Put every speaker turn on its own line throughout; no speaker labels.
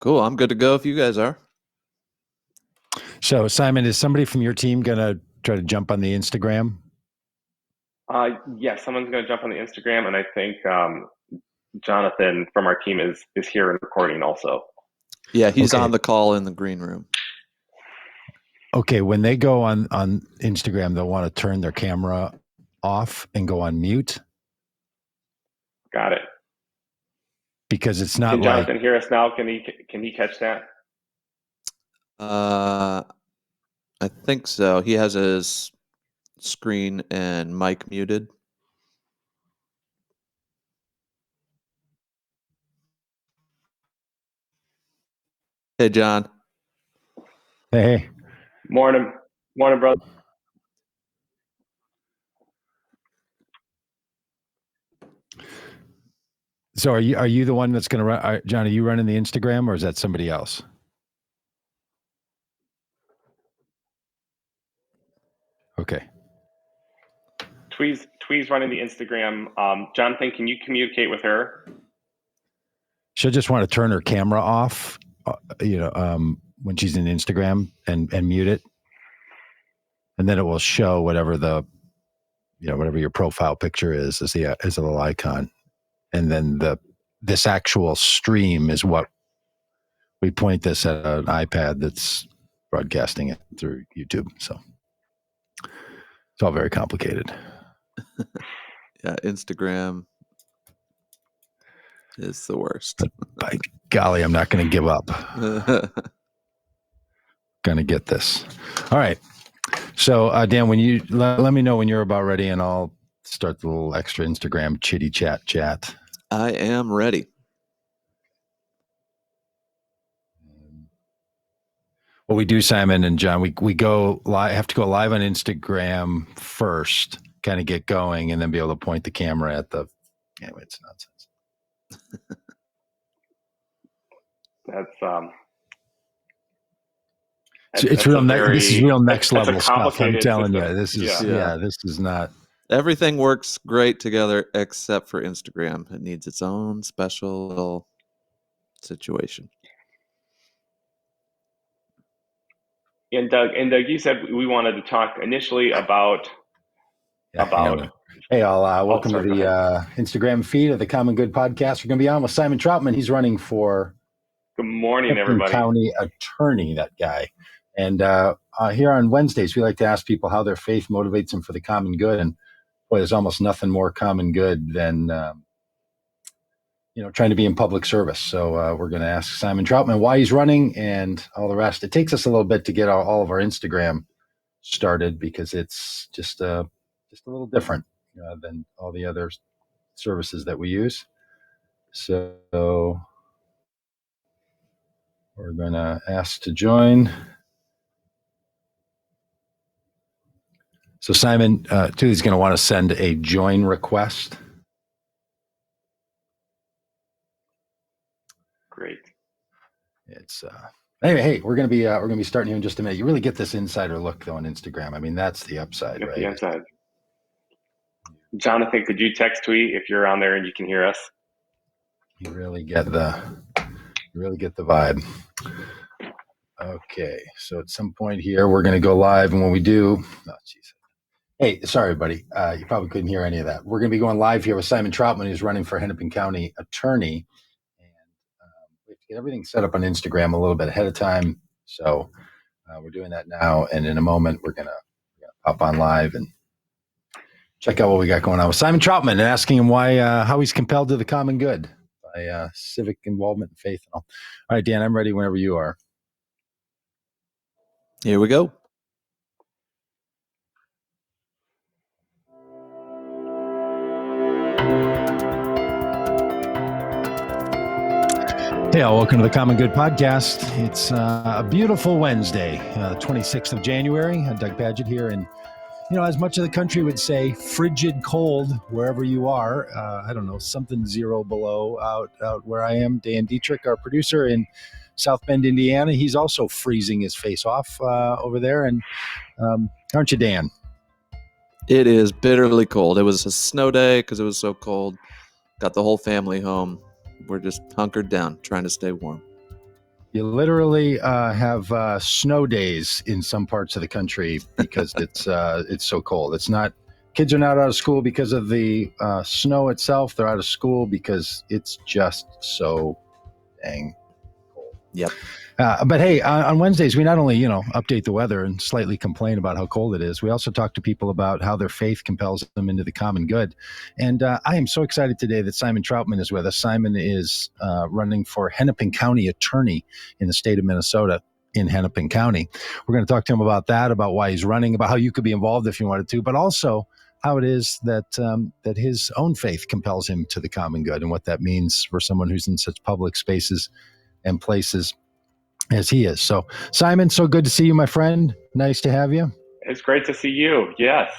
Cool. I'm good to go if you guys are.
So, Simon, is somebody from your team going to try to jump on the Instagram?
Yes, someone's going to jump on the Instagram, and I think Jonathan from our team is here and recording also.
Yeah, he's
Okay.
on the call in the green room.
Okay, when they go on Instagram, they'll want to turn their camera off and go on mute.
Got it.
Because it's not
Can
like...
Jonathan hear us now? Can he catch that?
I think so. He has his screen and mic muted. Hey, John.
Hey.
Morning, brother.
So are you the one that's going to run? John, are you running the Instagram, or is that somebody else? Okay.
Twee's running the Instagram. Jonathan, can you communicate with her?
She'll just want to turn her camera off, when she's in Instagram and mute it. And then it will show whatever whatever your profile picture is as a little icon. And then this actual stream is what we point this at an iPad that's broadcasting it through YouTube. So it's all very complicated.
Yeah, Instagram is the worst.
But by golly, I'm not going to give up. Going to get this. All right. So, Dan, when you let me know when you're about ready, and I'll start the little extra Instagram chitty chat.
I am ready.
What we do, Simon and John, we go live. Have to go live on Instagram first, kind of get going, and then be able to point the camera at the. Anyway, it's nonsense. It's real. This is real next level stuff. I'm telling you, this is this is not.
Everything works great together except for Instagram. It needs its own special little situation.
And Doug, you said we wanted to talk initially about.
Hey, all. Welcome to the Instagram feed of the Common Good podcast. We're going to be on with Simon Trautmann. He's running for.
Good morning,
Hennepin
everybody.
County attorney, that guy. And here on Wednesdays, we like to ask people how their faith motivates them for the common good. And boy, there's almost nothing more common good than trying to be in public service. So we're going to ask Simon Trautmann why he's running and all the rest. It takes us a little bit to get all of our Instagram started because it's just a little different than all the other services that we use. So we're going to ask to join. So Simon, too, is going to want to send a join request.
Great.
It's anyway. Hey, we're going to be starting here in just a minute. You really get this insider look though on Instagram. I mean, that's the upside, right?
The upside. Jonathan, could you text tweet if you're on there and you can hear us?
You really get the vibe. Okay, so at some point here, we're going to go live, and when we do, hey, sorry, buddy, you probably couldn't hear any of that. We're going to be going live here with Simon Trautmann, who's running for Hennepin County attorney, and we have to get everything set up on Instagram a little bit ahead of time. So we're doing that now, and in a moment, we're going to pop on live and check out what we got going on with Simon Trautmann and asking him how he's compelled to the common good by civic involvement and faith and all. All right, Dan, I'm ready whenever you are.
Here we go.
Hey, all, welcome to the Common Good Podcast. It's a beautiful Wednesday, 26th of January. Doug Padgett here. And, as much of the country would say, frigid cold wherever you are. I don't know, something 0 below out where I am. Dan Dietrich, our producer in South Bend, Indiana. He's also freezing his face off over there. And aren't you, Dan?
It is bitterly cold. It was a snow day because it was so cold. Got the whole family home. We're just hunkered down, trying to stay warm.
You literally have snow days in some parts of the country because it's so cold. It's not kids are not out of school because of the snow itself. They're out of school because it's just so dang cold.
Yep.
But hey, on Wednesdays, we not only, update the weather and slightly complain about how cold it is, we also talk to people about how their faith compels them into the common good. And I am so excited today that Simon Trautmann is with us. Simon is running for Hennepin County attorney in the state of Minnesota in Hennepin County. We're going to talk to him about that, about why he's running, about how you could be involved if you wanted to, but also how it is that that his own faith compels him to the common good and what that means for someone who's in such public spaces and places as he is. So, Simon, so good to see you, my friend. Nice to have you.
It's great to see you. Yes,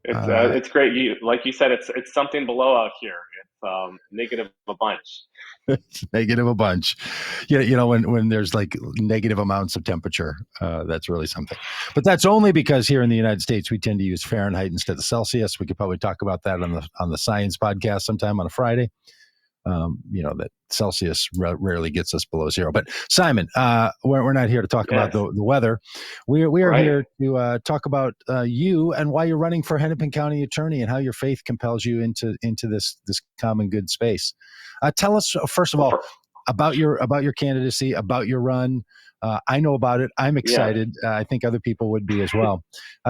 it's great. Like you said, it's something below out here. It's negative a bunch.
It's negative a bunch. Yeah, when there's like negative amounts of temperature, that's really something. But that's only because here in the United States we tend to use Fahrenheit instead of Celsius. We could probably talk about that on the science podcast sometime on a Friday. That Celsius rarely gets us below zero. But Simon, we're not here to talk about the weather. We are here to talk about you and why you're running for Hennepin County attorney and how your faith compels you into this common good space. Tell us first of all about your candidacy, about your run. I know about it. I'm excited. I think other people would be as well.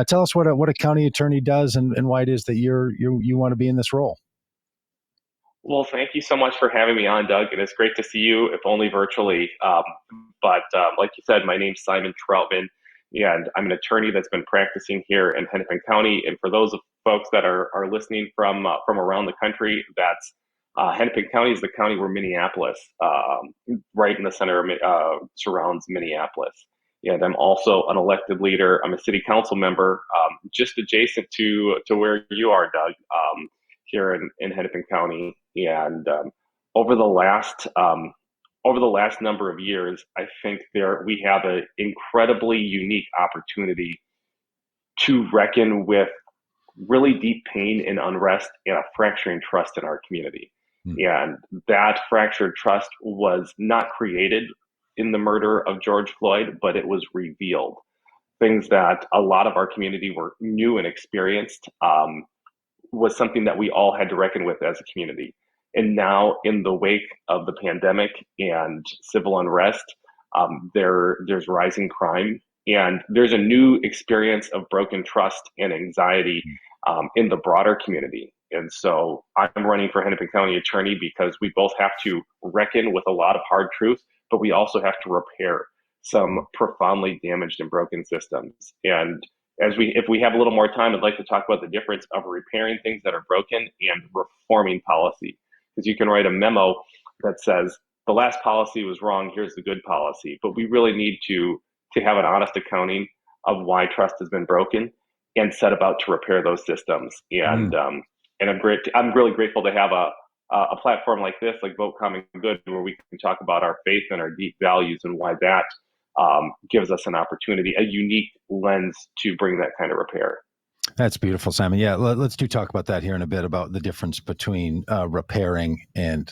Tell us what a county attorney does and why it is that you want to be in this role.
Well, thank you so much for having me on, Doug. And it's great to see you, if only virtually. But like you said, my name's Simon Trautmann, and I'm an attorney that's been practicing here in Hennepin County. And for those of folks that are listening from around the country, that's Hennepin County is the county where Minneapolis, right in the center of surrounds Minneapolis. And I'm also an elected leader. I'm a city council member, just adjacent to where you are, Doug. Here in Hennepin County, and over the last number of years, I think we have an incredibly unique opportunity to reckon with really deep pain and unrest and a fracturing trust in our community. And that fractured trust was not created in the murder of George Floyd, but it was revealed. Things that a lot of our community were new and experienced. Was something that we all had to reckon with as a community. And now, in the wake of the pandemic and civil unrest, there's rising crime, and there's a new experience of broken trust and anxiety in the broader community. And so I'm running for Hennepin County attorney because we both have to reckon with a lot of hard truth, but we also have to repair some profoundly damaged and broken systems. And if we have a little more time, I'd like to talk about the difference of repairing things that are broken and reforming policy. Because you can write a memo that says the last policy was wrong, here's the good policy. But we really need to have an honest accounting of why trust has been broken and set about to repair those systems. And I'm really grateful to have a platform like this, like Vote Common Good, where we can talk about our faith and our deep values and why that gives us an opportunity, a unique lens to bring that kind of repair.
That's beautiful, Simon. Yeah, let's talk about that here in a bit, about the difference between repairing and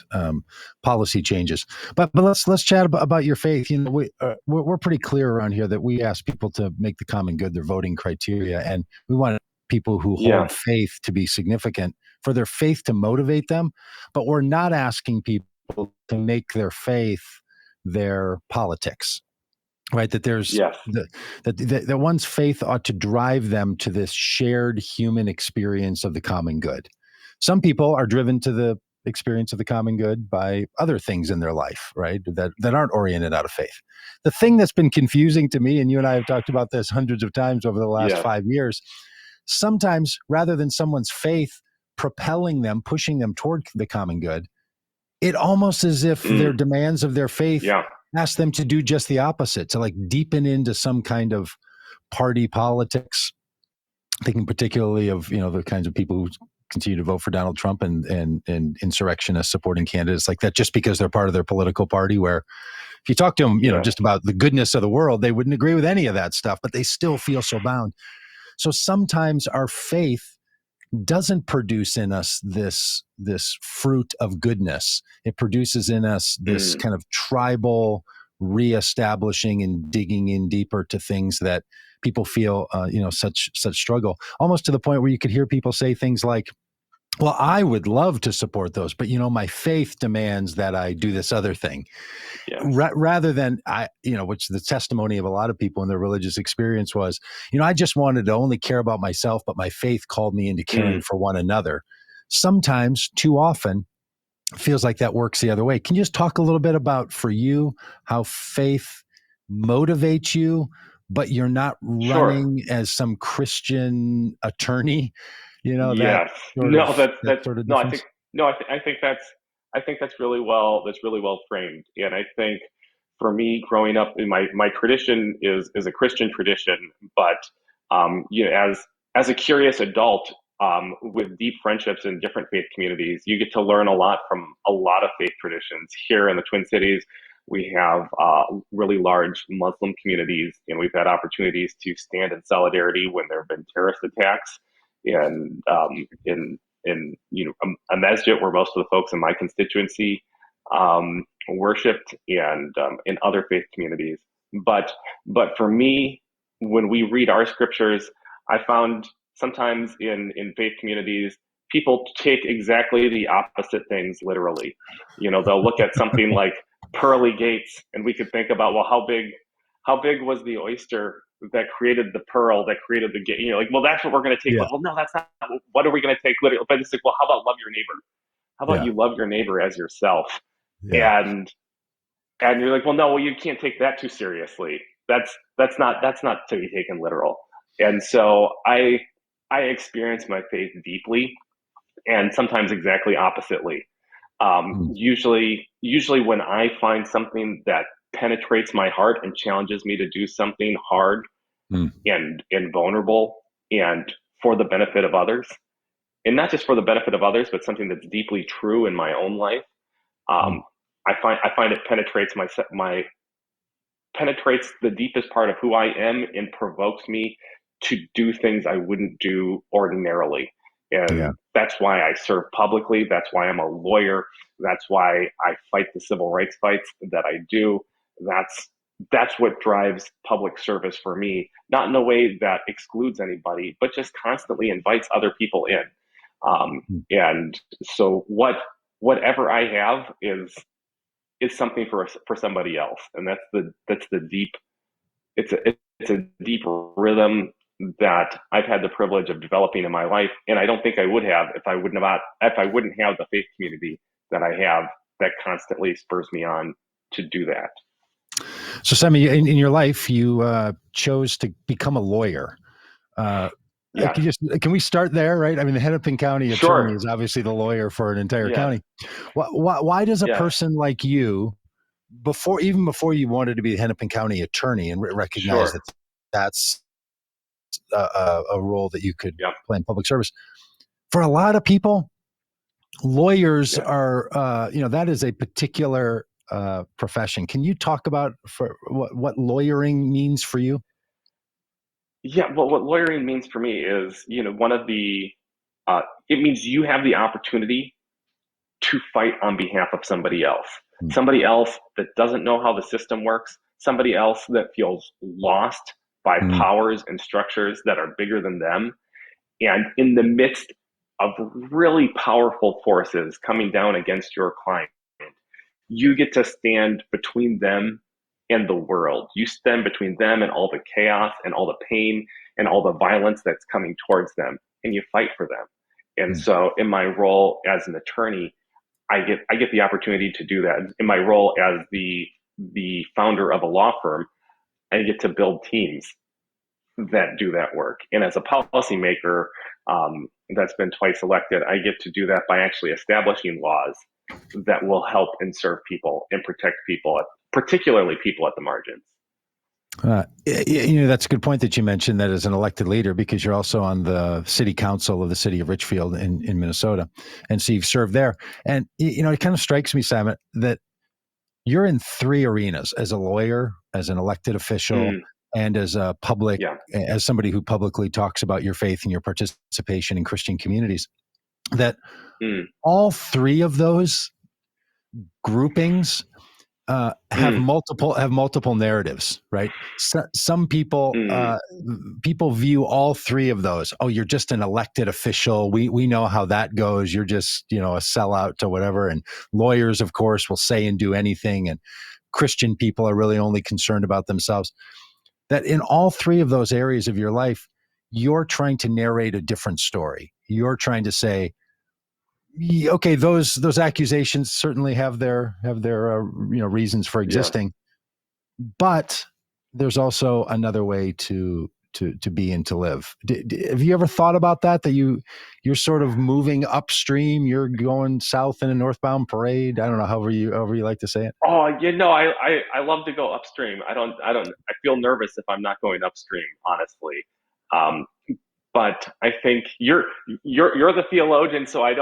policy changes. But let's chat about your faith. We're pretty clear around here that we ask people to make the common good their voting criteria, and we want people who hold faith to be significant, for their faith to motivate them. But we're not asking people to make their faith their politics. Right, that there's that one's faith ought to drive them to this shared human experience of the common good. Some people are driven to the experience of the common good by other things in their life, right, that aren't oriented out of faith. The thing that's been confusing to me, and you and I have talked about this hundreds of times over the last 5 years, sometimes rather than someone's faith propelling them, pushing them toward the common good, it almost as if their demands of their faith ask them to do just the opposite, to like deepen into some kind of party politics. Thinking particularly of the kinds of people who continue to vote for Donald Trump and insurrectionists supporting candidates like that, just because they're part of their political party. Where if you talk to them, just about the goodness of the world, they wouldn't agree with any of that stuff, but they still feel so bound. So sometimes our faith doesn't produce in us this fruit of goodness. It produces in us this kind of tribal reestablishing and digging in deeper to things that people feel, such struggle, almost to the point where you could hear people say things like, well, I would love to support those, but my faith demands that I do this other thing.
Yes.
Rather than which the testimony of a lot of people in their religious experience was, I just wanted to only care about myself, but my faith called me into caring for one another. Sometimes, too often, it feels like that works the other way. Can you just talk a little bit about, for you, how faith motivates you, but you're not running as some Christian attorney?
Yes.
That sort of
No,
difference.
I think that's really well framed. And I think for me, growing up in my tradition is a Christian tradition, but as a curious adult, with deep friendships in different faith communities, you get to learn a lot from a lot of faith traditions. Here in the Twin Cities, we have really large Muslim communities, and we've had opportunities to stand in solidarity when there have been terrorist attacks. And in a masjid where most of the folks in my constituency worshipped, and in other faith communities. But for me, when we read our scriptures, I found sometimes in faith communities, people take exactly the opposite things literally. They'll look at something like pearly gates, and we could think about, well, how big was the oyster that created the pearl, that created the gate? Well, that's what we're going to take.
Yeah.
Well, no, that's not. What are we going to take literally? But it's like, well, how about love your neighbor? How about you love your neighbor as yourself?
Yeah.
And you're like, well, you can't take that too seriously. That's not to be taken literal. And so I experience my faith deeply, and sometimes exactly oppositely. Usually when I find something that penetrates my heart and challenges me to do something hard and vulnerable, and for the benefit of others, and not just for the benefit of others, but something that's deeply true in my own life, I find it penetrates the deepest part of who I am, and provokes me to do things I wouldn't do ordinarily. And that's why I serve publicly. That's why I'm a lawyer. That's why I fight the civil rights fights that I do. That's what drives public service for me, not in a way that excludes anybody, but just constantly invites other people in. And so whatever I have is something for somebody else. And that's the deep, it's a deep rhythm that I've had the privilege of developing in my life. And I don't think I would have if I wouldn't have the faith community that I have, that constantly spurs me on to do that.
So, Sammy, in your life, you chose to become a lawyer. Can we start there, right? I mean, the Hennepin County attorney is obviously the lawyer for an entire county. Why does a person like you, before you wanted to be the Hennepin County attorney and recognize that that's a role that you could play in public service, for a lot of people, lawyers are, that is a particular profession. Can you talk about what lawyering means for you?
Yeah, well, what lawyering means for me is, one of the, it means you have the opportunity to fight on behalf of somebody else that doesn't know how the system works, somebody else that feels lost by powers and structures that are bigger than them. And in the midst of really powerful forces coming down against your client, you get to stand between them and the world. You stand between them and all the chaos and all the pain and all the violence that's coming towards them, and you fight for them. And so in my role as an attorney, I get the opportunity to do that. In my role as the founder of a law firm, I get to build teams that do that work. And as a policymaker that's been twice elected, I get to do that by actually establishing laws that will help and serve people and protect people, particularly people at the margins.
That's a good point that you mentioned that as an elected leader, because you're also on the city council of the city of Richfield in Minnesota. And so you've served there. And, it kind of strikes me, Simon, that you're in three arenas: as a lawyer, as an elected official, and as a public, as somebody who publicly talks about your faith and your participation in Christian communities, that all three of those groupings have
Mm,
multiple narratives, right? Some people
mm,
people view all three of those. Oh, you're just an elected official. We know how that goes. You're just a sellout to whatever. And lawyers, of course, will say and do anything. And Christian people are really only concerned about themselves. That in all three of those areas of your life, you're trying to narrate a different story. You're trying to say, okay, those accusations certainly have their reasons for
yes.
existing, but there's also another way to be and to live. Have you ever thought about that? That you're sort of moving upstream. You're going south in a northbound parade. I don't know, however you like to say it.
Oh, I love to go upstream. I feel nervous if I'm not going upstream, honestly. Um, but I think you're the theologian, so I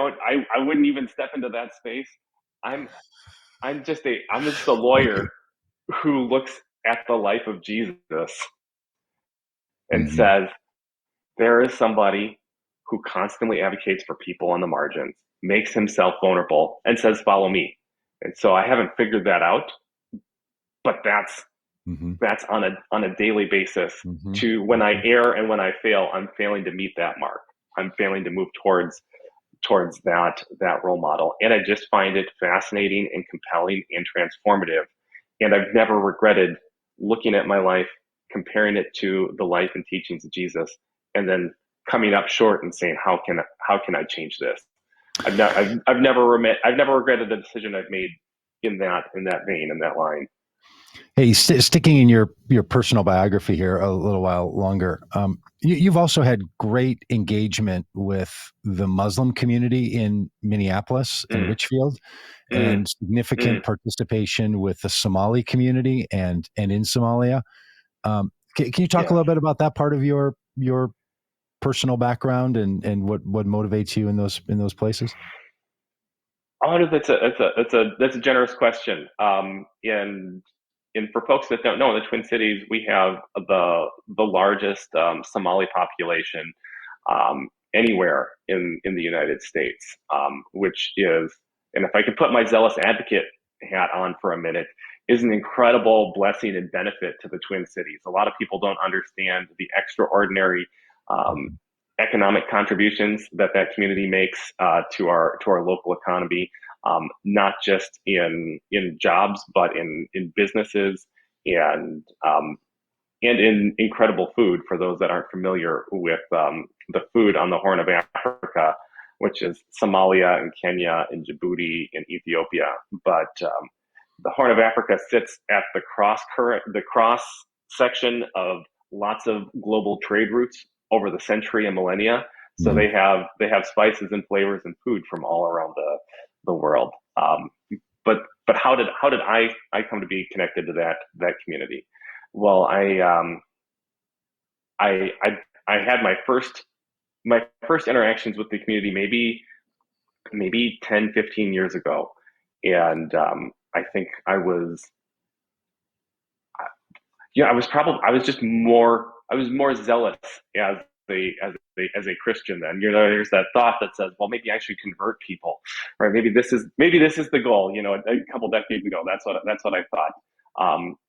wouldn't even step into that space. I'm I'm just a lawyer who looks at the life of Jesus and
Mm-hmm.
says, there is somebody who constantly advocates for people on the margins, makes himself vulnerable, and says, follow me. And so I haven't figured that out, but
Mm-hmm.
that's on a daily basis.
Mm-hmm.
To when I err and when I fail, I'm failing to meet that mark. I'm failing to move towards that role model. And I just find it fascinating and compelling and transformative. And I've never regretted looking at my life, comparing it to the life and teachings of Jesus, and then coming up short and saying, how can I change this? I've never regretted the decision I've made in that vein, in that line.
Hey, sticking in your personal biography here a little while longer, you've also had great engagement with the Muslim community in Minneapolis and
Mm,
Richfield,
mm,
and significant
mm,
participation with the Somali community and in Somalia. Can you talk a
yes.
little bit about that part of your personal background and what motivates you in those places?
Oh, that's a generous question. And for folks that don't know, in the Twin Cities, we have the largest Somali population anywhere in the United States, which is, and if I could put my zealous advocate hat on for a minute, is an incredible blessing and benefit to the Twin Cities. A lot of people don't understand the extraordinary um, economic contributions that community makes to our local economy, not just in jobs, but in businesses and and in incredible food for those that aren't familiar with the food on the Horn of Africa, which is Somalia and Kenya and Djibouti and Ethiopia. But the Horn of Africa sits at the cross section of lots of global trade routes over the century and millennia. So
Mhm.
they have spices and flavors and food from all around the world. But how did I come to be connected to that community? Well, I I had my first interactions with the community maybe 10, 15 years ago, and I think I was just I was more zealous as a Christian then. There's that thought that says, well, maybe I should convert people, right? Maybe this is the goal. A couple decades ago, that's what I thought.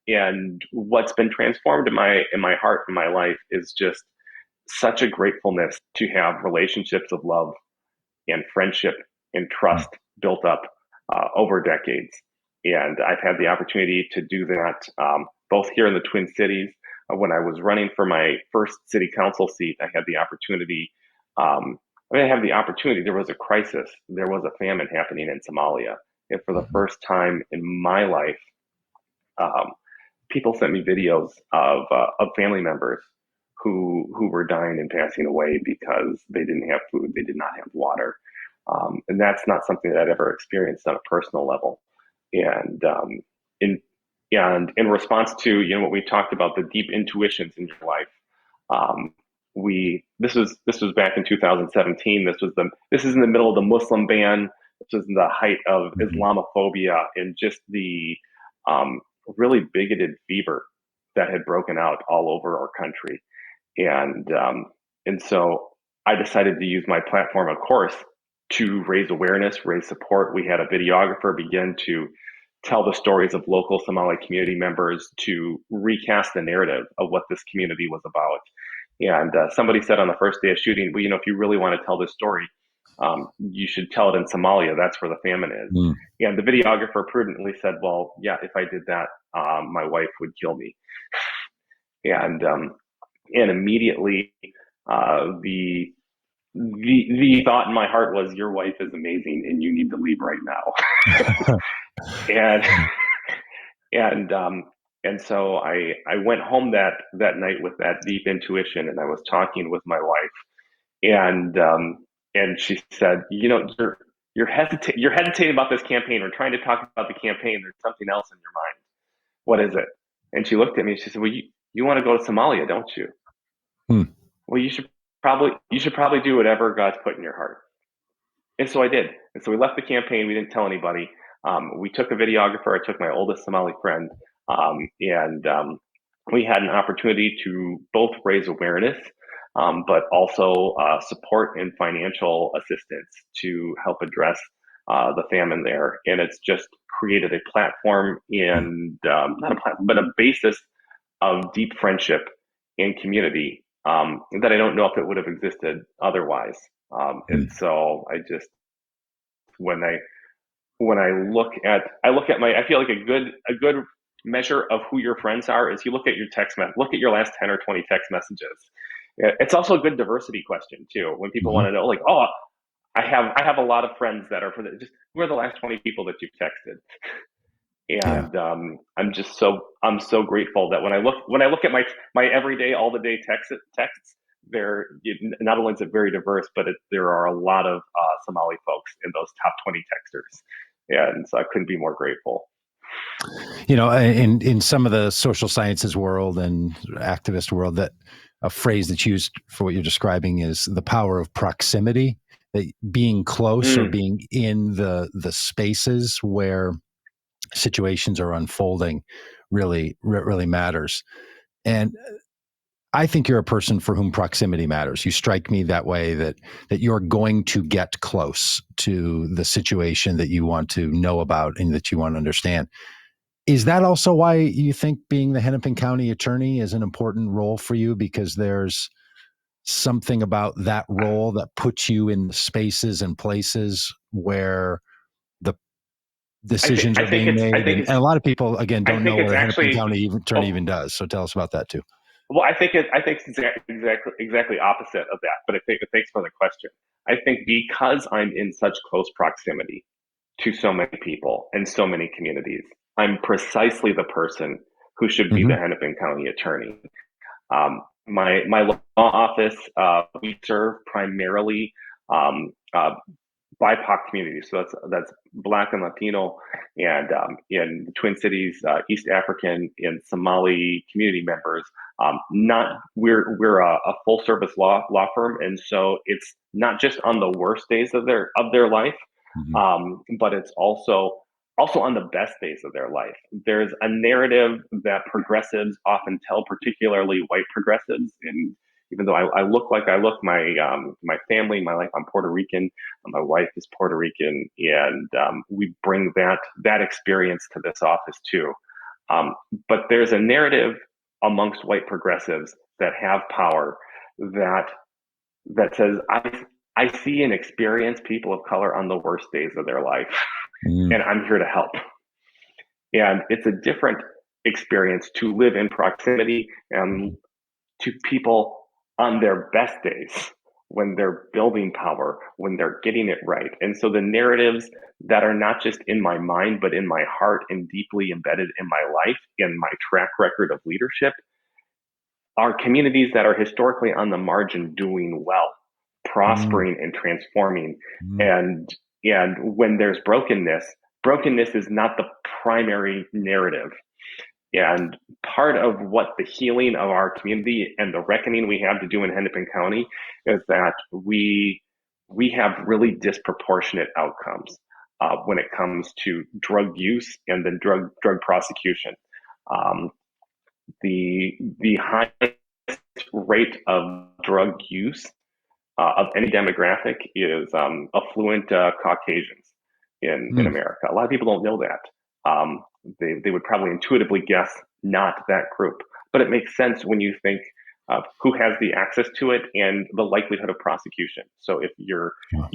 And what's been transformed in my heart, in my life, is just such a gratefulness to have relationships of love and friendship and trust built up over decades. And I've had the opportunity to do that both here in the Twin Cities. When I was running for my first city council seat, I had the opportunity. I have the opportunity. There was a crisis. There was a famine happening in Somalia, and for the
Mhm.
first time in my life, um, people sent me videos of family members who were dying and passing away because they didn't have food, they did not have water, and that's not something that I'd ever experienced on a personal level. And in in response to what we talked about, the deep intuitions in your life, um, we this was back in 2017. This is in the middle of the Muslim ban. This was the height of
Mhm.
Islamophobia and just the um, really bigoted fever that had broken out all over our country. And and so I decided to use my platform, of course, to raise awareness, raise support. We had a videographer begin tell the stories of local Somali community members to recast the narrative of what this community was about. And somebody said on the first day of shooting, well, if you really want to tell this story, you should tell it in Somalia. That's where the famine is.
Mm.
And the videographer prudently said, well, yeah, if I did that, my wife would kill me. And immediately the thought in my heart was, your wife is amazing and you need to leave right now. and so I went home that night with that deep intuition, and I was talking with my wife, and she said, you're hesitating about this campaign. We're trying to talk about the campaign. There's something else in your mind. What is it? And she looked at me and she said, well, you want to go to Somalia, don't you? Well, you should probably do whatever God's put in your heart. And so I did. And so we left the campaign. We didn't tell anybody. We took a videographer. I took my oldest Somali friend, and we had an opportunity to both raise awareness, but also support and financial assistance to help address the famine there. And it's just created a platform and not a platform, but a basis of deep friendship and community that I don't know if it would have existed otherwise. And so I just, when I look at I feel like a good measure of who your friends are is you look at your look at your last 10 or 20 text messages. It's also a good diversity question too. When people want to know, like, oh, I have a lot of friends that are just who are the last 20 people that you've texted. And I'm so grateful that when I look at my everyday, all the day texts, not only is it very diverse, but there are a lot of Somali folks in those top 20 texters, and so I couldn't be more grateful.
In some of the social sciences world and activist world, that a phrase that's used for what you're describing is the power of proximity. That being close or being in the spaces where situations are unfolding really matters. And I think you're a person for whom proximity matters. You strike me that way, that you're going to get close to the situation that you want to know about and that you want to understand. Is that also why you think being the Hennepin County attorney is an important role for you? Because there's something about that role that puts you in spaces and places where the decisions are being made. And a lot of people, again, don't know what a Hennepin County attorney even does. So tell us about that too.
Well, I think it's exactly opposite of that. But thanks for the question. I think because I'm in such close proximity to so many people and so many communities, I'm precisely the person who should be the Hennepin County attorney. My law office, we serve primarily BIPOC communities. So that's Black and Latino, and in the Twin Cities, East African and Somali community members. We're a full service law firm, and so it's not just on the worst days of their life, but it's also on the best days of their life. There's a narrative that progressives often tell, particularly white progressives, and even though I look like I look, my family, my life, I'm Puerto Rican, my wife is Puerto Rican, and we bring that experience to this office too. But there's a narrative amongst white progressives that have power that says, I see and experience people of color on the worst days of their life, and I'm here to help. And it's a different experience to live in proximity and to people on their best days, when they're building power, when they're getting it right. And so the narratives that are not just in my mind, but in my heart and deeply embedded in my life, in my track record of leadership, are communities that are historically on the margin doing well, prospering and transforming. And when there's brokenness is not the primary narrative. And part of what the healing of our community and the reckoning we have to do in Hennepin County is that we have really disproportionate outcomes when it comes to drug use and then drug prosecution. The highest rate of drug use of any demographic is affluent Caucasians in America. A lot of people don't know that. they would probably intuitively guess not that group. But it makes sense when you think of who has the access to it and the likelihood of prosecution. So if you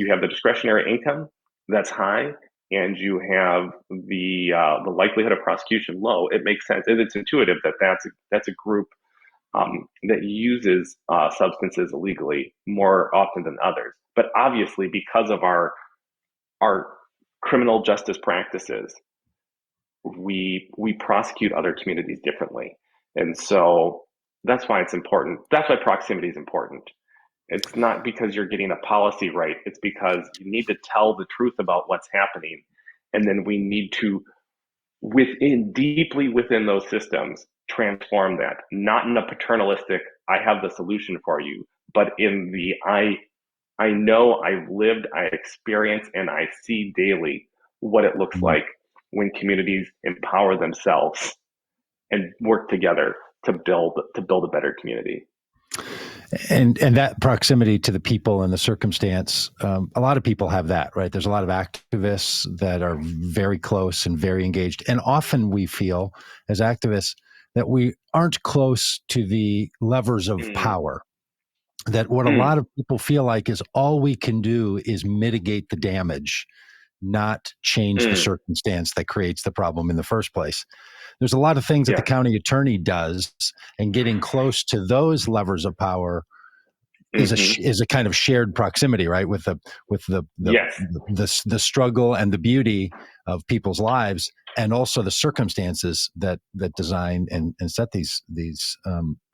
have the discretionary income that's high and you have the likelihood of prosecution low, it makes sense. And it's intuitive that that's a group that uses substances illegally more often than others. But obviously, because of our criminal justice practices, we prosecute other communities differently, and so that's why it's important. That's why proximity is important. It's not because you're getting a policy right. It's because you need to tell the truth about what's happening, and then we need to deeply within those systems transform that, not in a paternalistic I have the solution for you, but in the I know, I've lived, I experience, and I see daily what it looks like when communities empower themselves and work together to build a better community.
And that proximity to the people and the circumstance, a lot of people have that, right? There's a lot of activists that are very close and very engaged. And often we feel as activists that we aren't close to the levers of power. That what a lot of people feel like is all we can do is mitigate the damage, not change the circumstance that creates the problem in the first place. There's a lot of things that the county attorney does, and getting close to those levers of power is a kind of shared proximity, right? With the struggle and the beauty of people's lives, and also the circumstances that design and set these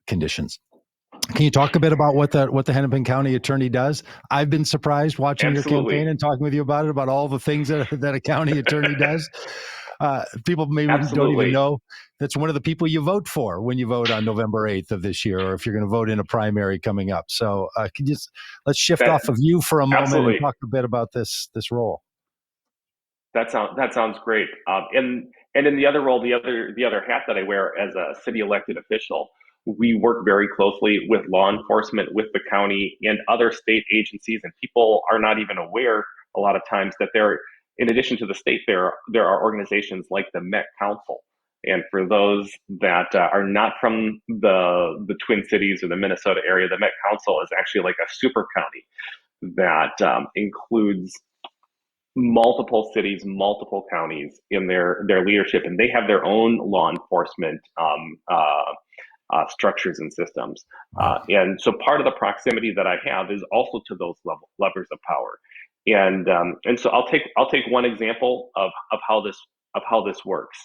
conditions. Can you talk a bit about what the Hennepin County attorney does? I've been surprised watching your campaign and talking with you about it, about all the things that a county attorney does. People maybe don't even know that's one of the people you vote for when you vote on November 8th of this year, or if you're going to vote in a primary coming up. So let's shift off of you for a moment and talk a bit about this role.
That sounds great. And in the other role, the other hat that I wear as a city elected official, we work very closely with law enforcement, with the county and other state agencies, and people are not even aware a lot of times that in addition to the state, there are organizations like the Met Council. And for those that are not from the Twin Cities or the Minnesota area, the Met Council is actually like a super county that includes multiple cities, multiple counties in their leadership, and they have their own law enforcement structures and systems. And so part of the proximity that I have is also to those levers of power. And so I'll take one example of how this works.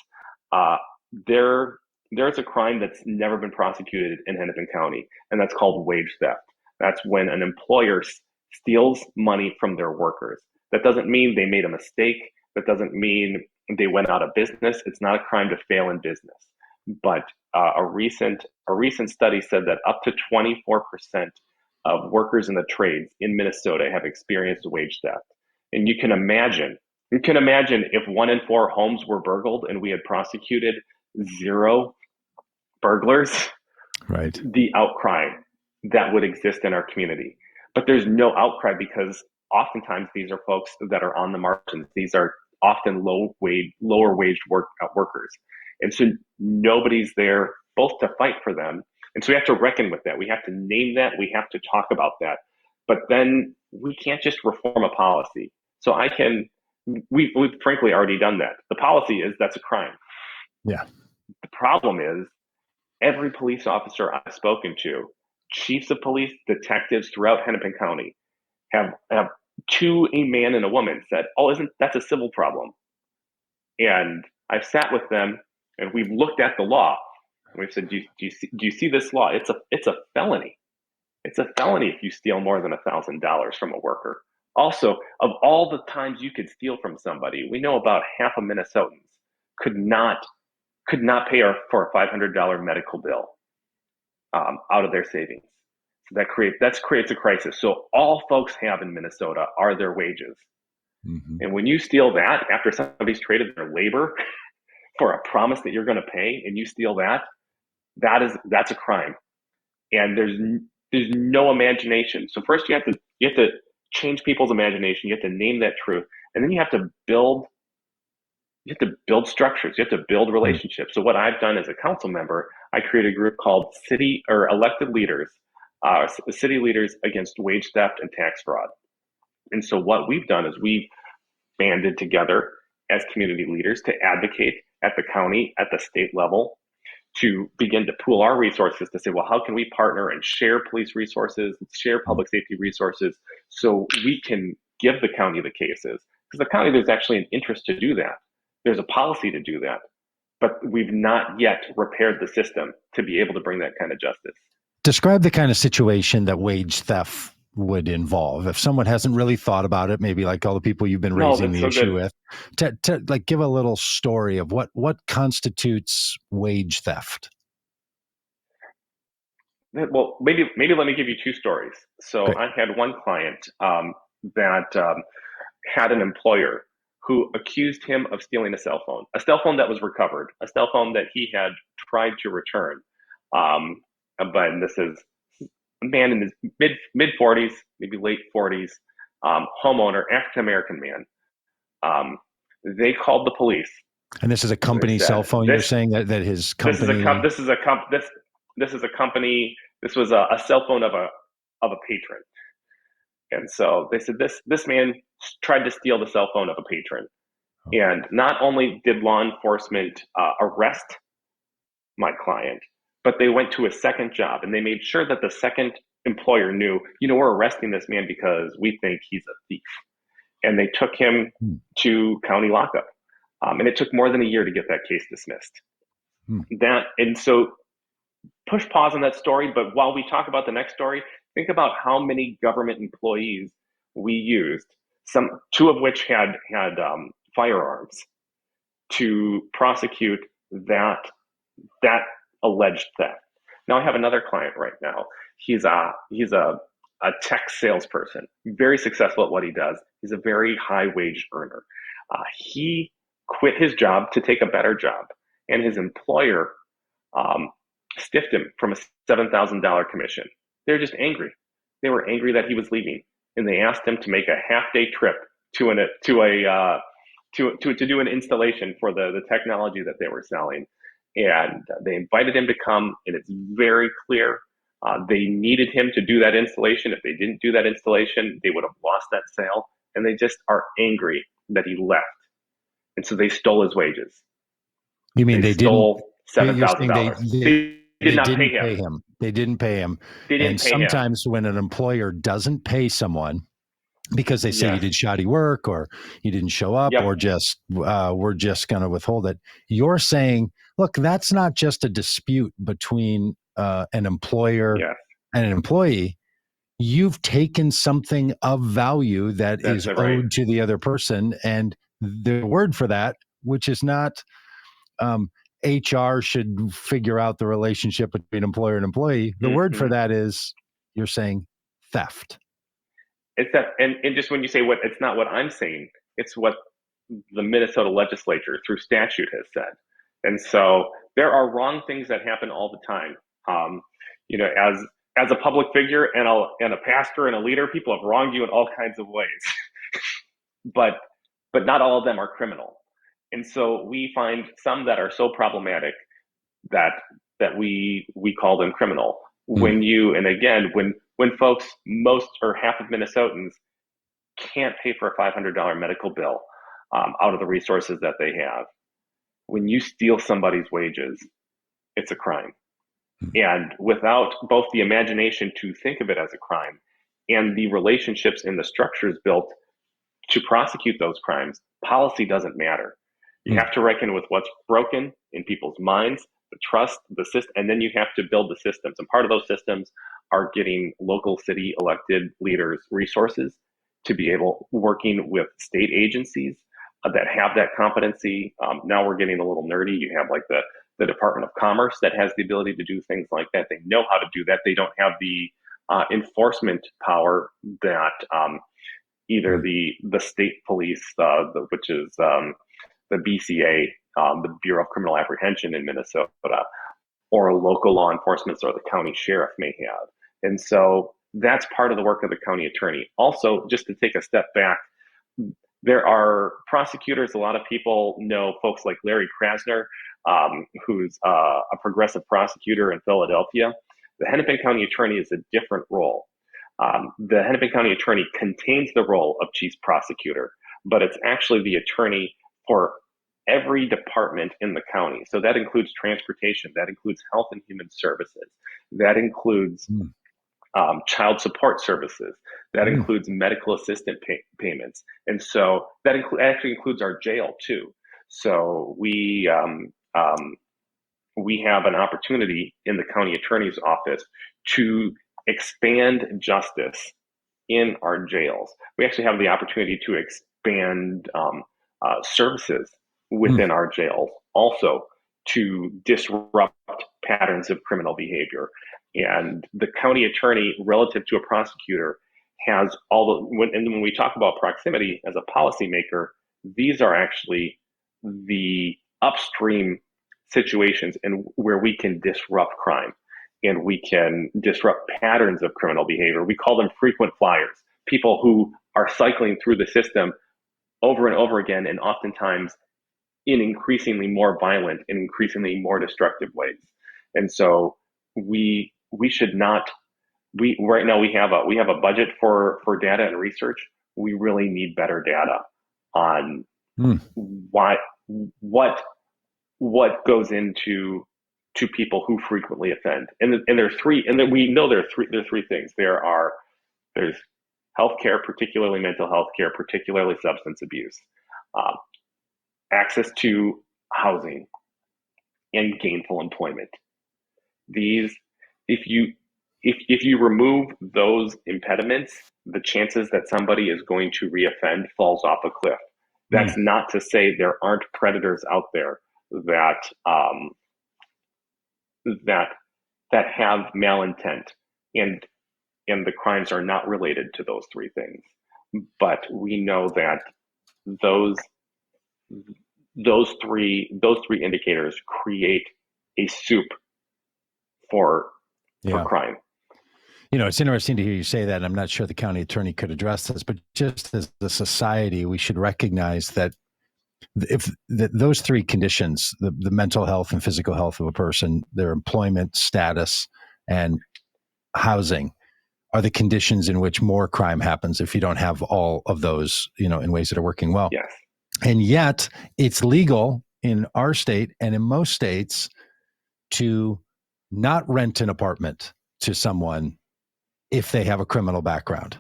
There's a crime that's never been prosecuted in Hennepin County, and that's called wage theft. That's when an employer steals money from their workers. That doesn't mean they made a mistake. That doesn't mean they went out of business. It's not a crime to fail in business. But a recent study said that up to 24% of workers in the trades in Minnesota have experienced wage theft. And you can imagine if 1 in 4 homes were burgled and we had prosecuted 0 burglars,
right? The
outcry that would exist in our community. But there's no outcry because oftentimes these are folks that are on the margins. These are often lower wage workers. And so nobody's there both to fight for them. And so we have to reckon with that. We have to name that. We have to talk about that. But then we can't just reform a policy. So we've frankly already done that. The policy is that's a crime.
Yeah.
The problem is every police officer I've spoken to, chiefs of police, detectives throughout Hennepin County, have to a man and a woman said, "Oh, that's a civil problem?" And I've sat with them and we've looked at the law and we've said, "Do you see this law? It's a felony. It's a felony if you steal more than $1,000 from a worker." Also, of all the times you could steal from somebody, we know about half of Minnesotans could not pay for a $500 medical bill out of their savings. So that creates a crisis. So all folks have in Minnesota are their wages. Mm-hmm. And when you steal that after somebody's traded their labor for a promise that you're going to pay, and you steal that's a crime. And there's no imagination. So first you have to change people's imagination. You have to name that truth, and then you have to build You have to build structures. You have to build relationships. So what I've done as a council member, I created a group called City or Elected Leaders, City Leaders Against Wage Theft and Tax Fraud. And so what we've done is we've banded together as community leaders to advocate at the county, at the state level, to begin to pool our resources to say, well, how can we partner and share police resources, share public safety resources, so we can give the county the cases? Because the county, there's actually an interest to do that. There's a policy to do that, but we've not yet repaired the system to be able to bring that kind of justice.
Describe the kind of situation that wage theft would involve. If someone hasn't really thought about it, maybe like all the people you've been raising the issue with, to like give a little story of what constitutes wage theft.
Well, maybe let me give you two stories. So
Great.
I had one client that had an employer who accused him of stealing a cell phone that was recovered, a cell phone that he had tried to return. But this is a man in his mid 40s, maybe late 40s, homeowner, African American man. They called the police.
And this is a company cell phone. You're saying that his company.
This is a company. This was a cell phone of a patron. And so they said this man tried to steal the cell phone of a patron. And not only did law enforcement arrest my client, but they went to a second job and they made sure that the second employer knew, we're arresting this man because we think he's a thief. And they took him to county lockup. And it took more than a year to get that case dismissed. And so push pause on that story. But while we talk about the next story, think about how many government employees we used, two of which had firearms, to prosecute that alleged theft. Now I have another client right now. He's a tech salesperson, very successful at what he does. He's a very high wage earner. He quit his job to take a better job, and his employer stiffed him from a $7,000 commission. They're just angry. They were angry that he was leaving, and they asked him to make a half-day trip to do an installation for the technology that they were selling. And they invited him to come, and it's very clear they needed him to do that installation. If they didn't do that installation, they would have lost that sale, and they just are angry that he left. And so they stole his wages.
You mean they
stole
$7,000?
They did not pay him.
They didn't pay him. And sometimes when an employer doesn't pay someone because they say you did shoddy work or you didn't show up or just we're just going to withhold it, you're saying, look, that's not just a dispute between an employer and an employee. You've taken something of value that is owed to the other person, and the word for that, which is not HR should figure out the relationship between employer and employee. The word for that is, you're saying, theft.
It's that, and just when you say it's not what I'm saying, it's what the Minnesota legislature through statute has said. And so there are wrong things that happen all the time. As a public figure and a pastor and a leader, people have wronged you in all kinds of ways, but not all of them are criminal. And so we find some that are so problematic that we call them criminal. When folks, most or half of Minnesotans can't pay for a $500 medical bill out of the resources that they have. When you steal somebody's wages, it's a crime. And without both the imagination to think of it as a crime and the relationships and the structures built to prosecute those crimes, policy doesn't matter. You have to reckon with what's broken in people's minds, the trust, the system, and then you have to build the systems. And part of those systems are getting local city elected leaders resources to be able, working with state agencies that have that competency. Now we're getting a little nerdy. You have like the Department of Commerce that has the ability to do things like that. They know how to do that. They don't have the enforcement power that either the state police, which is the BCA, the Bureau of Criminal Apprehension in Minnesota, or a local law enforcement or the county sheriff may have. And so that's part of the work of the county attorney. Also, just to take a step back, There are prosecutors. A lot of people know folks like Larry Krasner, who's a progressive prosecutor in Philadelphia. The Hennepin County Attorney is a different role. The Hennepin County Attorney contains the role of chief prosecutor, but it's actually the attorney for every department in the county. So that includes transportation, that includes health and human services, that includes child support services, that includes medical assistant payments. And so that actually includes our jail too. So we have an opportunity in the county attorney's office to expand justice in our jails. We actually have the opportunity to expand services within our jails, also to disrupt patterns of criminal behavior. And the county attorney, relative to a prosecutor, has when we talk about proximity as a policymaker, these are actually the upstream situations and where we can disrupt crime and we can disrupt patterns of criminal behavior. We call them frequent flyers, people who are cycling through the system over and over again, and oftentimes in increasingly more violent and increasingly more destructive ways. And so we should not. Right now we have a budget for data and research. We really need better data on what goes into people who frequently offend. And there's three, and then we know there are three things. There's healthcare, particularly mental health care, particularly substance abuse, access to housing, and gainful employment. These, if you remove those impediments, the chances that somebody is going to reoffend falls off a cliff. That's not to say there aren't predators out there that have malintent, and the crimes are not related to those three things. But we know that those three indicators create a soup for crime.
It's interesting to hear you say that. I'm not sure the county attorney could address this, but just as a society, we should recognize that if those three conditions, the mental health and physical health of a person, their employment status, and housing, are the conditions in which more crime happens if you don't have all of those, in ways that are working well.
Yes.
And yet it's legal in our state and in most states to not rent an apartment to someone if they have a criminal background,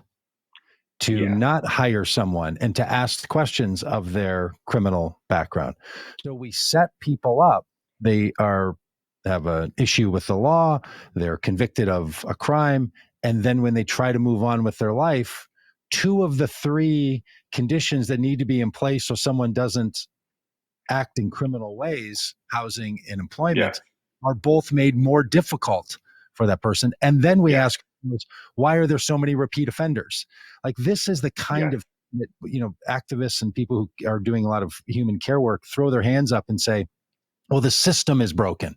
to not hire someone and to ask questions of their criminal background. So we set people up. They have an issue with the law. They're convicted of a crime. And then when they try to move on with their life, two of the three conditions that need to be in place so someone doesn't act in criminal ways, housing and employment, are both made more difficult for that person. And then we ask, why are there so many repeat offenders? Like, this is the kind of, activists and people who are doing a lot of human care work throw their hands up and say, well, the system is broken.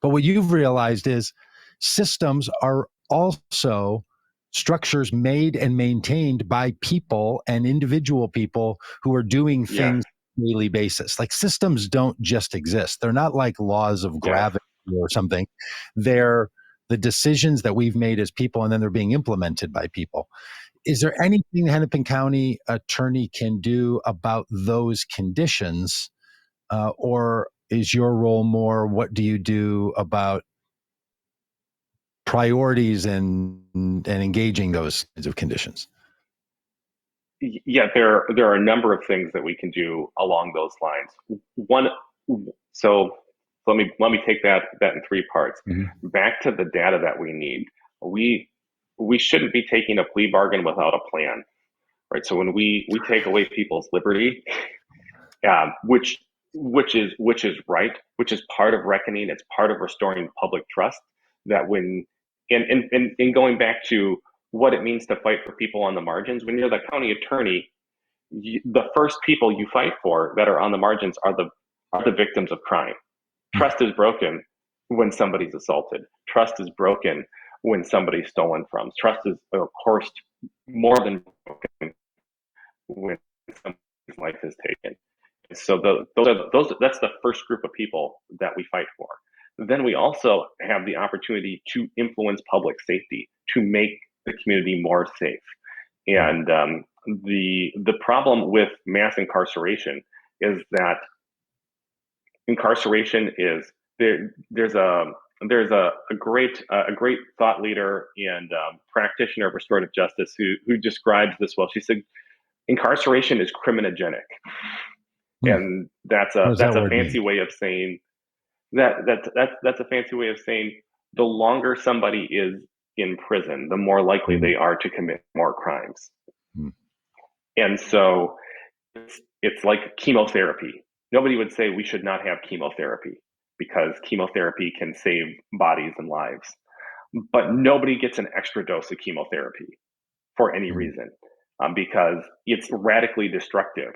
But what you've realized is systems are also structures made and maintained by people and individual people who are doing things on a daily basis. Like, systems don't just exist. They're not like laws of gravity or something. They're the decisions that we've made as people, and then they're being implemented by people. Is there anything the Hennepin County attorney can do about those conditions? Or is your role more, what do you do about priorities and engaging those kinds of conditions?
Yeah, there are a number of things that we can do along those lines. So let me take that in three parts. Back to the data that we need. We shouldn't be taking a plea bargain without a plan, right? So when we take away people's liberty, which is right, which is part of reckoning, it's part of restoring public trust. That when and going back to what it means to fight for people on the margins, when you're the county attorney, the first people you fight for that are on the margins are the victims of crime. Trust is broken when somebody's assaulted. Trust is broken when somebody's stolen from. Trust is, of course, more than broken when somebody's life is taken. So that's the first group of people that we fight for. Then we also have the opportunity to influence public safety, to make the community more safe. And the problem with mass incarceration is that incarceration is there's a great thought leader and practitioner of restorative justice who describes this well. She said incarceration is criminogenic, and that's a fancy way of saying that's a fancy way of saying the longer somebody is in prison, the more likely they are to commit more crimes. And so it's like chemotherapy. Nobody would say we should not have chemotherapy because chemotherapy can save bodies and lives. But nobody gets an extra dose of chemotherapy for any reason because it's radically destructive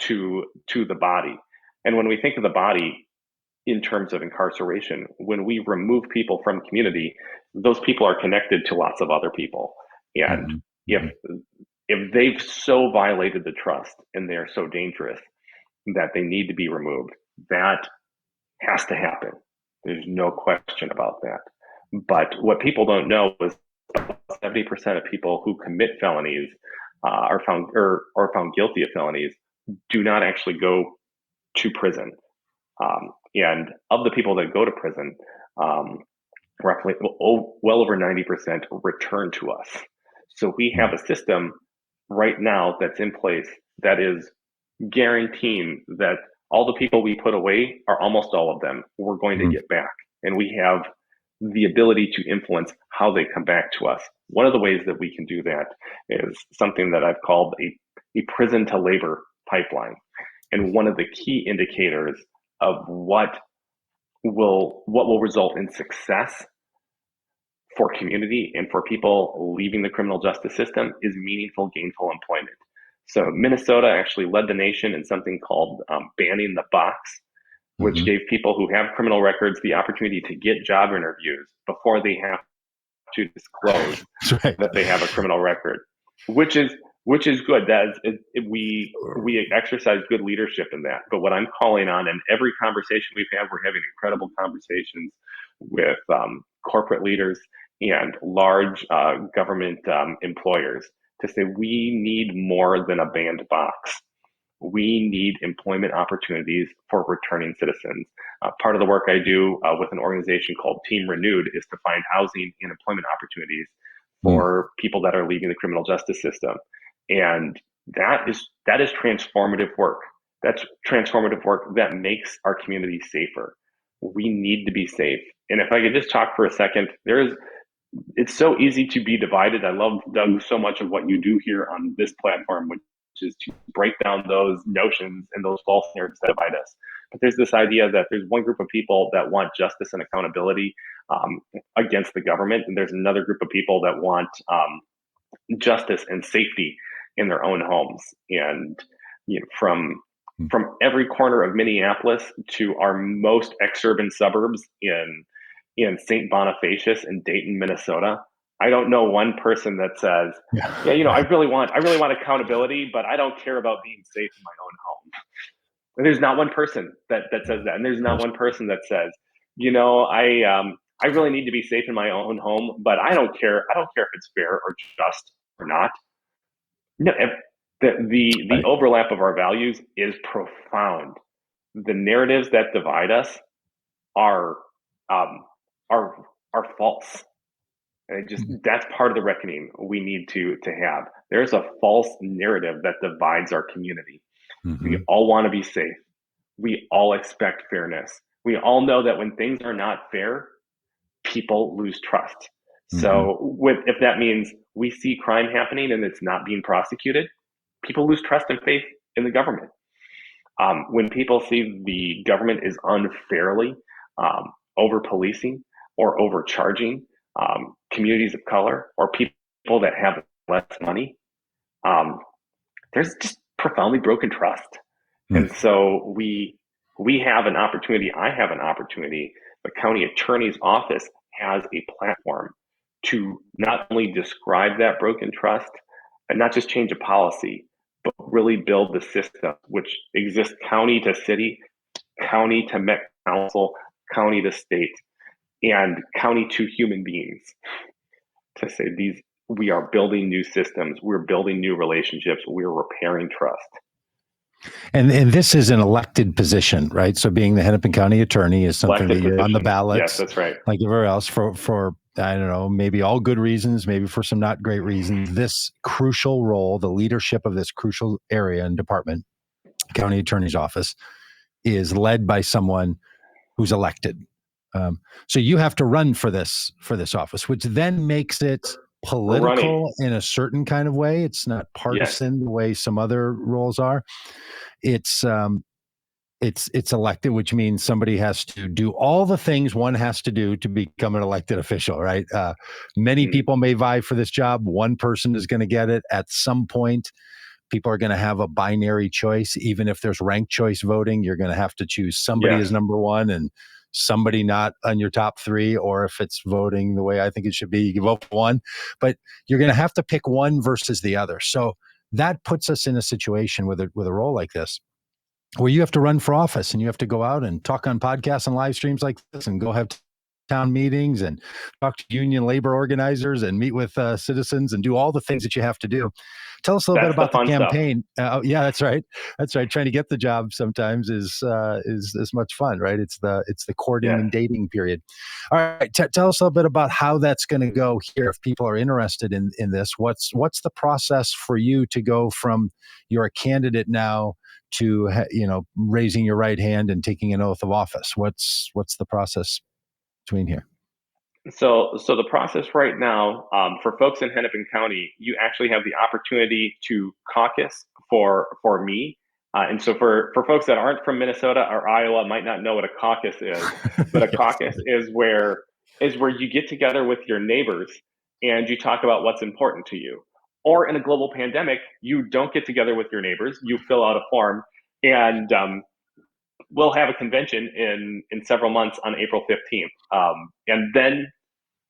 to the body. And when we think of the body in terms of incarceration, when we remove people from community, those people are connected to lots of other people. And if they've so violated the trust and they're so dangerous that they need to be removed, that has to happen. There's no question about that. But what people don't know is 70% of people who commit felonies are found guilty of felonies do not actually go to prison. And of the people that go to prison, roughly well over 90% return to us. So we have a system right now that's in place that is guaranteeing that all the people we put away, are almost all of them, we're going to get back. And we have the ability to influence how they come back to us. One of the ways that we can do that is something that I've called a prison to labor pipeline. And one of the key indicators of what will result in success for community and for people leaving the criminal justice system is meaningful, gainful employment. So Minnesota actually led the nation in something called banning the box, which gave people who have criminal records the opportunity to get job interviews before they have to disclose that they have a criminal record, which is good. We exercise good leadership in that. But what I'm calling on, and every conversation we've had, we're having incredible conversations with corporate leaders and large government employers to say we need more than a banned box. We need employment opportunities for returning citizens. Part of the work I do with an organization called Team Renewed is to find housing and employment opportunities for people that are leaving the criminal justice system. And that is transformative work. That's transformative work that makes our community safer. We need to be safe. And if I could just talk for a second, it's so easy to be divided. I love, Doug, so much of what you do here on this platform, which is to break down those notions and those false narratives that divide us. But there's this idea that there's one group of people that want justice and accountability against the government, and there's another group of people that want justice and safety in their own homes. And from every corner of Minneapolis to our most exurban suburbs in St. Bonifacius and Dayton, Minnesota, I don't know one person that says, I really want accountability, but I don't care about being safe in my own home. And there's not one person that says that. And there's not one person that says, I really need to be safe in my own home, but I don't care if it's fair or just or not. No, the overlap of our values is profound. The narratives that divide us are false. And that's part of the reckoning we need to have. There's a false narrative that divides our community. We all want to be safe. We all expect fairness. We all know that when things are not fair, people lose trust. So if that means we see crime happening and it's not being prosecuted, people lose trust and faith in the government. When people see the government is unfairly over-policing or overcharging communities of color or people that have less money, there's just profoundly broken trust. And so we have an opportunity. I have an opportunity. The county attorney's office has a platform to not only describe that broken trust and not just change a policy, but really build the system which exists county to city, county to Met Council, county to state, and county to human beings. To say we are building new systems, we're building new relationships, we're repairing trust.
And this is an elected position, right? So being the Hennepin County attorney is something
Elected
that you're on the
position.
ballots.
Yes, that's right.
Like everywhere else for I don't know, maybe all good reasons, maybe for some not great reasons. This crucial role, the leadership of this crucial area and department, county attorney's office, is led by someone who's elected. So you have to run for this office, which then makes it political in a certain kind of way. It's not partisan the way some other roles are. It's elected, which means somebody has to do all the things one has to do to become an elected official, right? Many people may vie for this job. One person is going to get it at some point. People are going to have a binary choice. Even if there's ranked choice voting, you're going to have to choose somebody as number one and somebody not on your top three. Or if it's voting the way I think it should be, you can vote for one. But you're going to have to pick one versus the other. So that puts us in a situation with a role like this, where you have to run for office and you have to go out and talk on podcasts and live streams like this and go have town meetings and talk to union labor organizers and meet with citizens and do all the things that you have to do. Tell us a little bit about the campaign. Yeah, that's right. That's right. Trying to get the job sometimes is as much fun, right? It's the courting and dating period. All right. Tell us a little bit about how that's going to go here. If people are interested in this, what's the process for you to go from you're a candidate now to, raising your right hand and taking an oath of office? What's the process between here?
So the process right now, for folks in Hennepin County, you actually have the opportunity to caucus for me. And so for folks that aren't from Minnesota or Iowa, might not know what a caucus is, but a caucus is where you get together with your neighbors and you talk about what's important to you. Or in a global pandemic, you don't get together with your neighbors, you fill out a form, and we'll have a convention in several months on April 15th. And then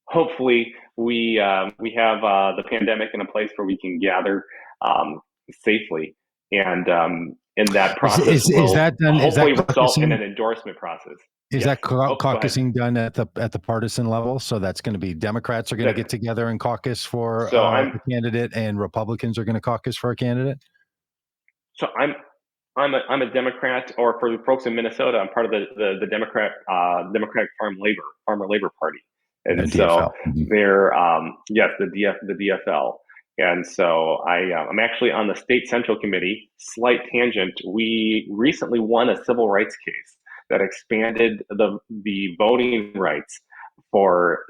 hopefully we have the pandemic in a place where we can gather safely. And in that process will hopefully result in an endorsement process.
Is that caucusing done at the partisan level? So that's going to be Democrats are going to get together and caucus for a candidate, and Republicans are going to caucus for a candidate?
So I'm a Democrat, or for the folks in Minnesota, I'm part of the Democratic Farmer Labor Party, and so they're the DFL, and so I'm actually on the state central committee. Slight tangent: we recently won a civil rights case that expanded the voting rights for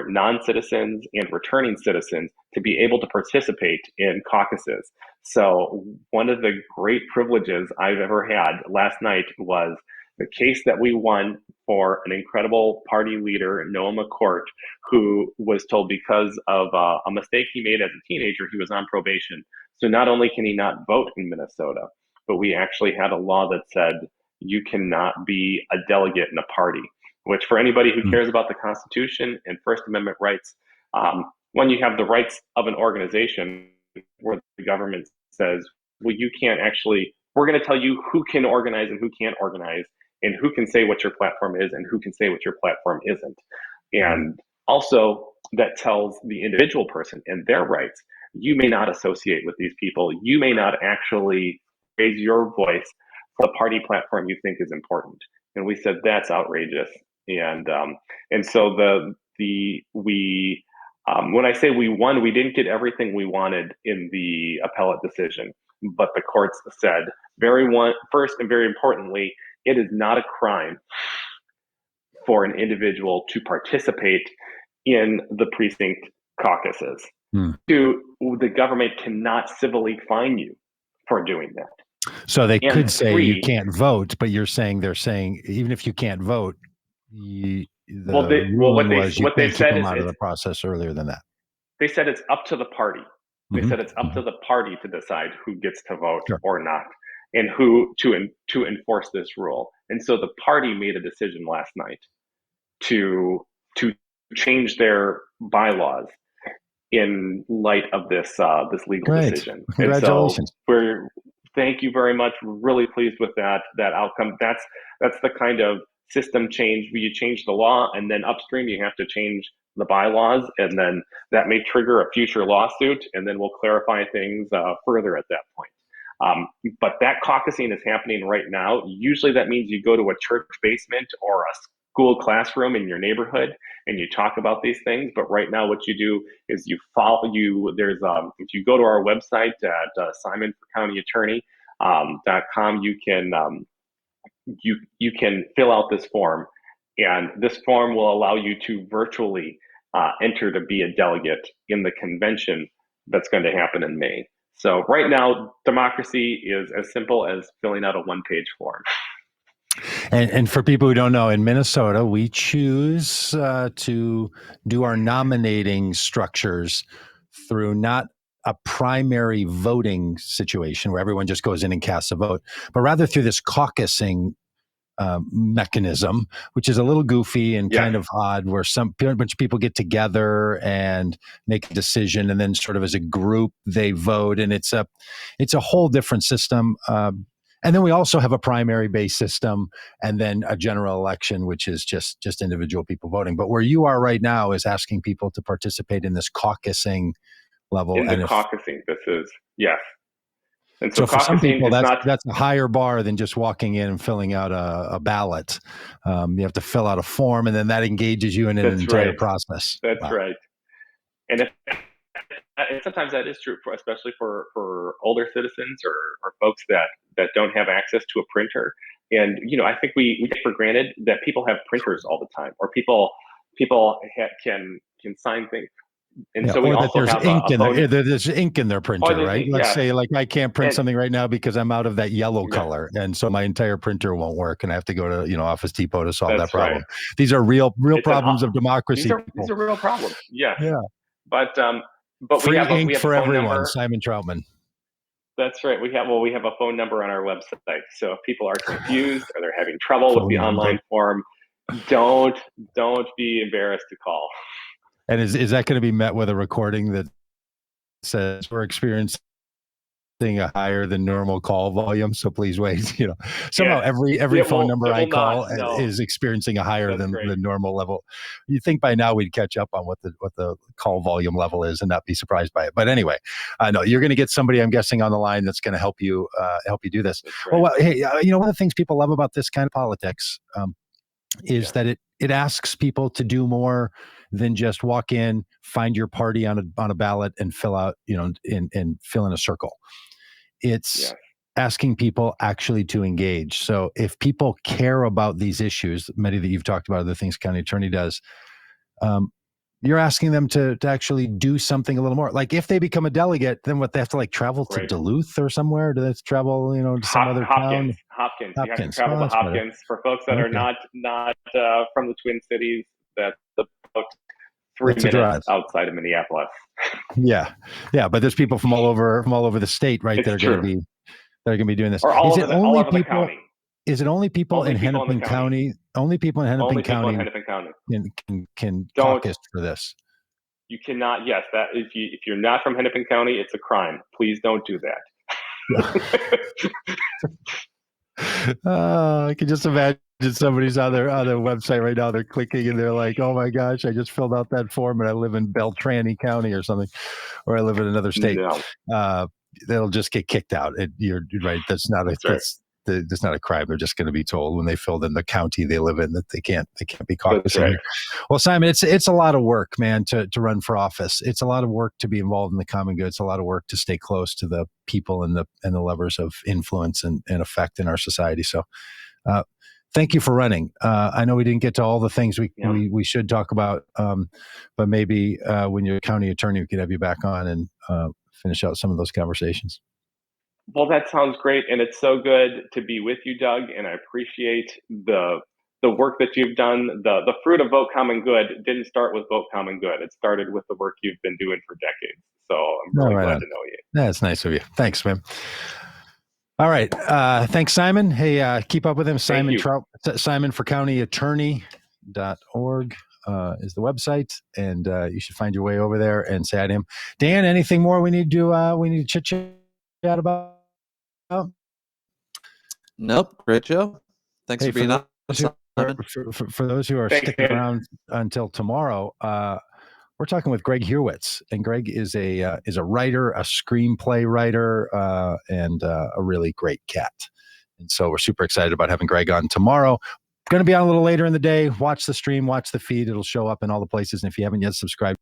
non-citizens and returning citizens to be able to participate in caucuses. So one of the great privileges I've ever had last night was the case that we won for an incredible party leader, Noah McCourt, who was told because of a mistake he made as a teenager, he was on probation. So not only can he not vote in Minnesota, but we actually had a law that said you cannot be a delegate in a party, which for anybody who cares about the Constitution and First Amendment rights, when you have the rights of an organization where the government says, well, you can't actually, we're going to tell you who can organize and who can't organize, and who can say what your platform is and who can say what your platform isn't. And also that tells the individual person and their rights, you may not associate with these people. You may not actually raise your voice for the party platform you think is important. And we said, that's outrageous. And so when I say we won, we didn't get everything we wanted in the appellate decision, but the courts said first and very importantly, it is not a crime for an individual to participate in the precinct caucuses. The government cannot civilly fine you for doing that.
So they could say you can't vote, but they're saying even if you can't vote, you can't keep them out of the process earlier than that.
They said it's up to the party. They said it's up to the party to decide who gets to vote or not, and who to enforce this rule. And so the party made a decision last night to change their bylaws in light of this legal
Great.
decision.
Congratulations.
And so thank you very much. We're really pleased with that outcome. That's the kind of system change where you change the law, and then upstream you have to change the bylaws, and then that may trigger a future lawsuit, and then we'll clarify things further at that point. But that caucusing is happening right now. Usually that means you go to a church basement or a school classroom in your neighborhood and you talk about these things. But right now what you do is if you go to our website at simonforcountyattorney.com, you can fill out this form, and this form will allow you to virtually enter to be a delegate in the convention that's going to happen in May. So right now, democracy is as simple as filling out a one-page form.
And for people who don't know, in Minnesota, we choose to do our nominating structures through not a primary voting situation where everyone just goes in and casts a vote, but rather through this caucusing mechanism, which is a little goofy and kind of odd, where a bunch of people get together and make a decision, and then sort of as a group they vote, and it's a whole different system. And then we also have a primary-based system, and then a general election, which is just individual people voting. But where you are right now is asking people to participate in this caucusing level.
Caucusing, this is yes. And
so for some people, that's a higher bar than just walking in and filling out a ballot. You have to fill out a form, and then that engages you in an entire process.
That's right. And sometimes that is true, especially for older citizens or folks that don't have access to a printer. And I think we take for granted that people have printers all the time, or people can sign things. And so we also have
there's ink in their printer, right? Let's say like I can't print something right now because I'm out of that yellow color, and so my entire printer won't work, and I have to go to Office Depot to solve that problem. Right. These are real problems of democracy.
These are real problems. Yeah. But
free
we have
ink
a
for
phone
everyone.
number.
Simon Trautmann.
That's right. We have a phone number on our website. So if people are confused or they're having trouble with the online form, don't be embarrassed to call.
And is that going to be met with a recording that says we're experiencing a higher than normal call volume, so please wait? Somehow every phone number I call is experiencing a higher than the normal level. You'd think by now we'd catch up on what the call volume level is and not be surprised by it. But anyway, I know you're going to get somebody, I'm guessing, on the line that's going to help you do this. Right. Well, hey, one of the things people love about this kind of politics is that it asks people to do more than just walk in, find your party on a ballot, and fill out, and fill in a circle. It's asking people actually to engage. So if people care about these issues, many that you've talked about, other things county attorney does, you're asking them to actually do something a little more. Like if they become a delegate, then what, they have to travel to Duluth or somewhere? Do they have to travel, to some other town?
Hopkins. You have to travel to Hopkins. For folks that are not from the Twin Cities, that's about 3 minutes outside of Minneapolis.
Yeah. But there's people from all over the state, right? That are going to be doing this.
Or all over the county.
Is it only people in Hennepin County? Only people in Hennepin County can caucus for this.
You cannot. Yes, that if you're not from Hennepin County, it's a crime. Please don't do that.
I can just imagine somebody's on their website right now. They're clicking and they're like, "Oh my gosh, I just filled out that form and I live in Beltrami County or something, or I live in another state." No. They'll just get kicked out. You're right. That's not a crime. They're just going to be told when they filled in the county they live in that they can't be caucusing. Right. Well, Simon, it's a lot of work, man, to run for office. It's a lot of work to be involved in the common good. It's a lot of work to stay close to the people and the levers of influence and effect in our society. So, thank you for running. I know we didn't get to all the things we should talk about, but maybe when you're county attorney, we could have you back on and finish out some of those conversations.
Well, that sounds great, and it's so good to be with you, Doug. And I appreciate the work that you've done. The fruit of Vote Common Good didn't start with Vote Common Good. It started with the work you've been doing for decades. So I'm really glad to know you.
That's nice of you. Thanks, man. All right. Thanks, Simon. Hey, keep up with him. Simon Trout, Simon for countyattorney.org. is the website, and you should find your way over there and say hi to him. Dan, anything more we need to chit chat about?
Nope. Great show. Thanks for being on.
For those who are sticking around until tomorrow, we're talking with Greg Hurwitz, and Greg is a writer, a screenplay writer, and a really great cat. And so we're super excited about having Greg on tomorrow. Going to be on a little later in the day. Watch the stream, watch the feed. It'll show up in all the places. And if you haven't yet subscribed